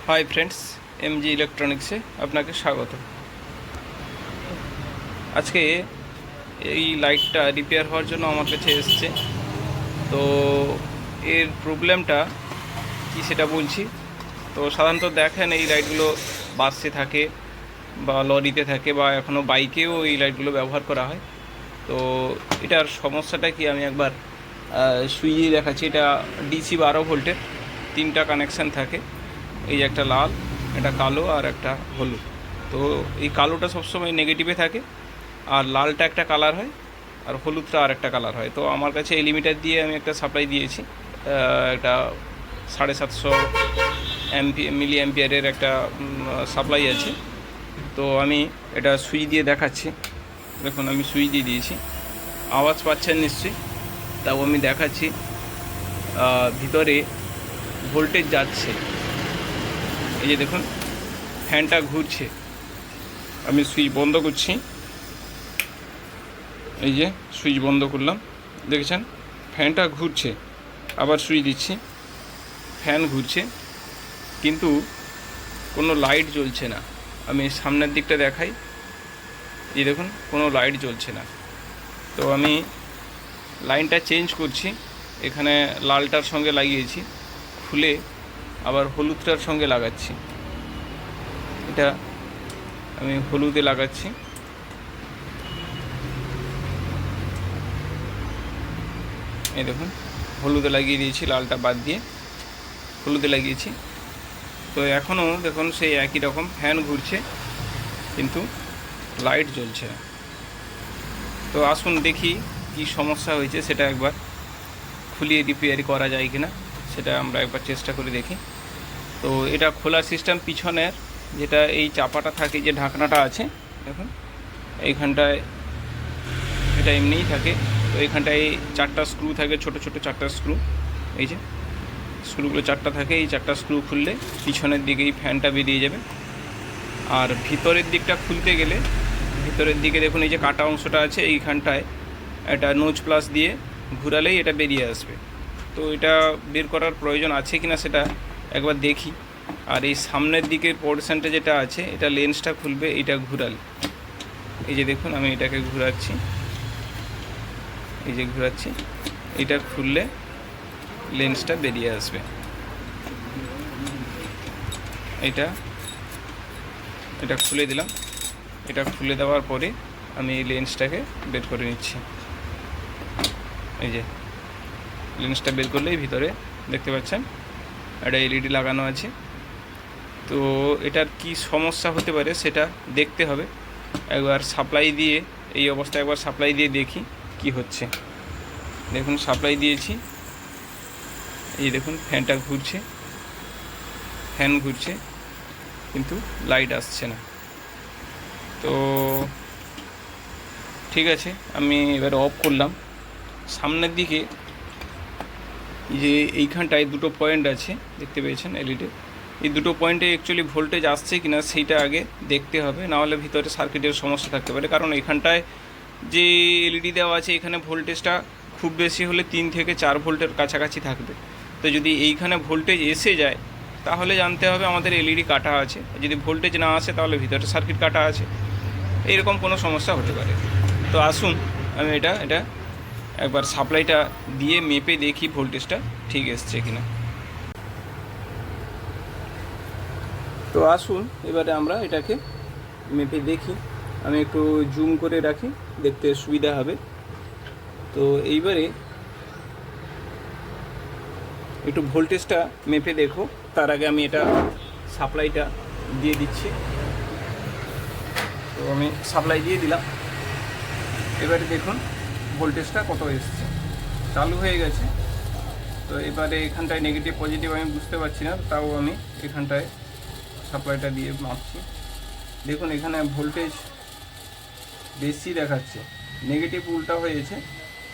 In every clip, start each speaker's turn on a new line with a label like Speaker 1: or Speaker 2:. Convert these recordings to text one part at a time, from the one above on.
Speaker 1: Hi friends, MG ইলেকট্রনিক্সে আপনাকে স্বাগত। আজকে এই লাইটটা রিপেয়ার হওয়ার জন্য আমার কাছে এসছে। তো এর প্রবলেমটা কি সেটা বলছি। তো সাধারণত দেখেন এই লাইটগুলো বাসে থাকে বা লরিতে থাকে বা এখনও বাইকেও এই লাইটগুলো ব্যবহার করা হয়। তো এটার সমস্যাটা কি আমি একবার সুইচে দেখাচ্ছি। এটা ডিসি 12 ভোল্টের 3টা কানেকশান থাকে। এই যে একটা লাল, একটা কালো আর একটা হলুদ। তো এই কালোটা সবসময় নেগেটিভে থাকে, আর লালটা একটা কালার হয়, আর হলুদটা আর একটা কালার হয়। তো আমার কাছে এই লিমিটার দিয়ে আমি একটা সাপ্লাই দিয়েছি, একটা 750 মিলি অ্যাম্পিয়ারের একটা সাপ্লাই আছে। তো আমি এটা সুইচ দিয়ে দেখাচ্ছি। দেখুন আমি সুইচ দিয়ে দিয়েছি, আওয়াজ পাচ্ছেন নিশ্চয়ই। তাও আমি দেখাচ্ছি, ভিতরে ভোল্টেজ যাচ্ছে। এই যে দেখুন ফ্যানটা ঘুরছে। আমি সুইচ বন্ধ করছি, এই যে সুইচ বন্ধ করলাম, দেখেছেন ফ্যানটা ঘুরছে। আবার সুইচ দিচ্ছি, ফ্যান ঘুরছে, কিন্তু কোনো লাইট জ্বলছে না। আমি সামনের দিকটা দেখাই, এই দেখুন কোনো লাইট জ্বলছে না। তো আমি লাইনটা চেঞ্জ করছি, এখানে লালটার সঙ্গে লাগিয়েছি, খুলে আবার হলুদটার সঙ্গে লাগাচ্ছি। এটা আমি হলুদে লাগাচ্ছি। এই দেখুন হলুদে লাগিয়ে দিয়েছি, লালটা বাদ দিয়ে হলুদে লাগিয়েছি। তো এখনও দেখুন সেই একই রকম ফ্যান ঘুরছে, কিন্তু লাইট জ্বলছে না। তো আসুন দেখি কি সমস্যা হয়েছে, সেটা একবার খুলিয়ে রিপেয়ার করা যায় কি না সেটা আমরা একবার চেষ্টা করে দেখি। তো এটা খোলার সিস্টেম পিছনের, যেটা এই চাপাটা থাকে, যে ঢাকনাটা আছে দেখুন এইখানটায়, এটা এমনিই থাকে। তো এইখানটায় 4টা স্ক্রু থাকে, ছোট ছোট 4টা স্ক্রু। এই যে স্ক্রুগুলো 4টা থাকে, এই 4টা স্ক্রু খুললে পিছনের দিকে এই ফ্যানটা বেরিয়ে যাবে। আর ভিতরের দিকটা খুলতে গেলে, ভিতরের দিকে দেখুন এই যে কাটা অংশটা আছে, এইখানটায় একটা নোচ প্লাস দিয়ে ঘুরালেই এটা বেরিয়ে আসবে। তো এটা বের করার প্রয়োজন আছে কি না সেটা একবার দেখি। আর এই সামনের দিকের পোর্শনটা যেটা আছে, এটা লেন্সটা খুলবে এইটা ঘুরালে। এই যে দেখুন আমি এটাকে ঘুরাচ্ছি, এই যে ঘুরাচ্ছি, এটা খুললে লেন্সটা বেরিয়ে আসবে। এটা এটা খুলে দিলাম। এটা খুলে দেওয়ার পরে আমি এই লেন্সটাকে বের করে নিচ্ছি। এই যে লেন্সটা বের করলেই ভিতরে দেখতে পাচ্ছেন একটা এলইডি লাগানো আছে। তো এটার কি সমস্যা হতে পারে সেটা দেখতে হবে। একবার সাপ্লাই দিয়ে, এই অবস্থায় একবার সাপ্লাই দিয়ে দেখি কি হচ্ছে। দেখুন সাপ্লাই দিয়েছি, এই দেখুন ফ্যানটা ঘুরছে, ফ্যান ঘুরছে, কিন্তু লাইট আসছে না। তো ঠিক আছে, আমি এবার অফ করলাম। সামনের দিকে যে এইখানটায় দুটো পয়েন্ট আছে দেখতে পেয়েছেন এলইডি, এই দুটো পয়েন্টে অ্যাকচুয়ালি ভোল্টেজ আসছে কি না সেইটা আগে দেখতে হবে, নাহলে ভিতরে সার্কিটের সমস্যা থাকতে পারে। কারণ এখানটায় যে এলইডি দেওয়া আছে, এখানে ভোল্টেজটা খুব বেশি হলে 3 থেকে 4 ভোল্টের কাছাকাছি থাকবে। তো যদি এইখানে ভোল্টেজ এসে যায় তাহলে জানতে হবে আমাদের এলইডি কাটা আছে। যদি ভোল্টেজ না আসে তাহলে ভিতরে সার্কিট কাটা আছে, এইরকম কোনো সমস্যা হতে পারে। তো আসুন আমি এটা একবার সাপ্লাইটা দিয়ে মেপে দেখি ভোল্টেজটা ঠিক এসছে কিনা। তো আসুন এবারে আমরা এটাকে মেপে দেখি। আমি একটু জুম করে রাখি, দেখতে সুবিধা হবে। তো এইবারে একটু ভোল্টেজটা মেপে দেখো, তার আগে আমি এটা সাপ্লাইটা দিয়ে দিচ্ছি। তো আমি সাপ্লাই দিয়ে দিলাম। এবারে দেখুন ভোল্টেজটা কত এসছে, চালু হয়ে গেছে। তো এবারে এখানটায় নেগেটিভ পজিটিভ আমি বুঝতে পারছি না, তাও আমি এখানটায় সাপ্লাইটা দিয়ে মাপছি। দেখুন এখানে ভোল্টেজ বেশি দেখাচ্ছে, নেগেটিভ উল্টা হয়েছে,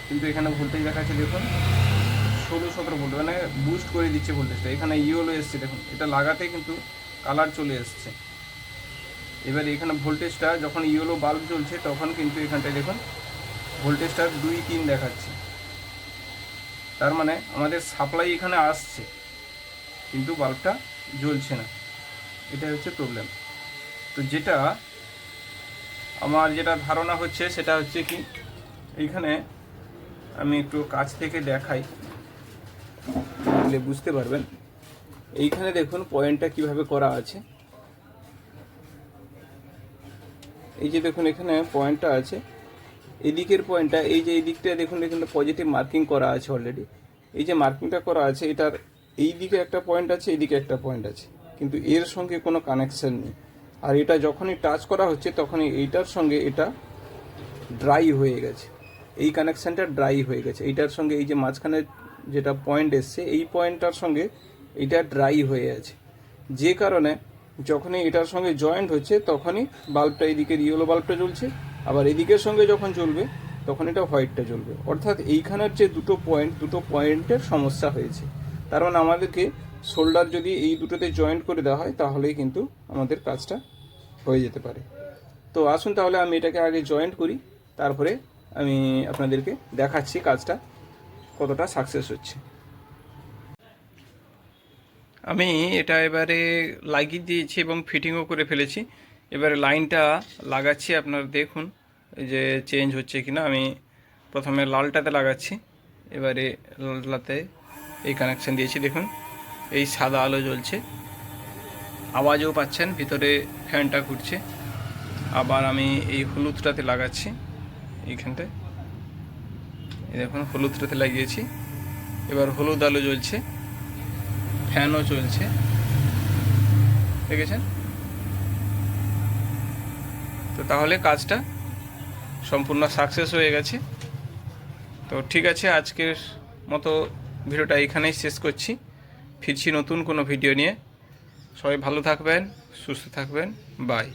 Speaker 1: কিন্তু এখানে ভোল্টেজ দেখাচ্ছে দেখুন 16-17 ভোল্ট, মানে বুস্ট করে দিচ্ছে ভোল্টেজটা। এখানে ইয়েলো এসছে, দেখুন এটা লাগাতে কিন্তু কালার চলে এসছে। এবার এখানে ভোল্টেজটা যখন ইয়েলো বাল্ব জ্বলছে তখন কিন্তু এখানটায় দেখুন ভোল্টেজটা 2-3 দেখাচ্ছে। তার মানে আমাদের সাপ্লাই এখানে আসছে, কিন্তু বাল্বটা জ্বলছে না। এটাই হচ্ছে প্রবলেম। তো যেটা আমার যেটা ধারণা হচ্ছে সেটা হচ্ছে কি, এইখানে আমি একটু কাছ থেকে দেখাই, তাহলে বুঝতে পারবেন। এইখানে দেখুন পয়েন্টটা কিভাবে করা আছে। এই যে দেখুন এখানে পয়েন্টটা আছে, এদিকের পয়েন্টটা, এই যে এই দিকটা দেখুন এখানে পজিটিভ মার্কিং করা আছে অলরেডি। এই যে মার্কিংটা করা আছে এটার এই দিকে একটা পয়েন্ট আছে, এইদিকে একটা পয়েন্ট আছে, কিন্তু এর সঙ্গে কোনো কানেকশন নেই। আর এটা যখনই টাচ করা হচ্ছে তখনই এইটার সঙ্গে এটা ড্রাই হয়ে গেছে, এই কানেকশানটা ড্রাই হয়ে গেছে। এইটার সঙ্গে এই যে মাঝখানে যেটা পয়েন্ট এসছে এই পয়েন্টটার সঙ্গে এটা ড্রাই হয়ে আছে, যে কারণে যখনই এটার সঙ্গে জয়েন্ট হচ্ছে তখনই বাল্বটা এদিকের ইয়েলো বাল্বটা জ্বলছে, আবার এদিকের সঙ্গে যখন জ্বলবে তখন এটা হোয়াইটটা জ্বলবে। অর্থাৎ এইখানের যে দুটো পয়েন্টের সমস্যা হয়েছে। তার মানে আমাদেরকে শোল্ডার যদি এই দুটোতে জয়েন্ট করে দেওয়া হয় তাহলেই কিন্তু আমাদের কাজটা হয়ে যেতে পারে। তো আসুন তাহলে আমি এটাকে আগে জয়েন্ট করি, তারপরে আমি আপনাদেরকে দেখাচ্ছি কাজটা কতটা সাকসেস হচ্ছে। আমি এটা এবারে লাগিয়ে দিয়েছি এবং ফিটিংও করে ফেলেছি। এবারে লাইনটা লাগাচ্ছি, আপনারা দেখুন যে চেঞ্জ হচ্ছে কিনা। আমি প্রথমে লালটাতে লাগাচ্ছি, এবারে লালটাতে এই কানেকশান দিয়েছি, দেখুন এই সাদা আলো জ্বলছে, আওয়াজও পাচ্ছেন, ভিতরে ফ্যানটা ঘুরছে। আবার আমি এই হলুদটাতে লাগাচ্ছি, এইখানটায় এই দেখুন হলুদটাতে লাগিয়েছি, এবার হলুদ আলো জ্বলছে, ফ্যানও চলছে, দেখেছেন? তো তাহলে কাজটা সম্পূর্ণ সাকসেস হয়ে গেছে। তো ঠিক আছে, আজকের মতো ভিডিওটা এখানেই শেষ করছি। ফিরছি নতুন কোনো ভিডিও নিয়ে। সবাই ভালো থাকবেন, সুস্থ থাকবেন, বাই।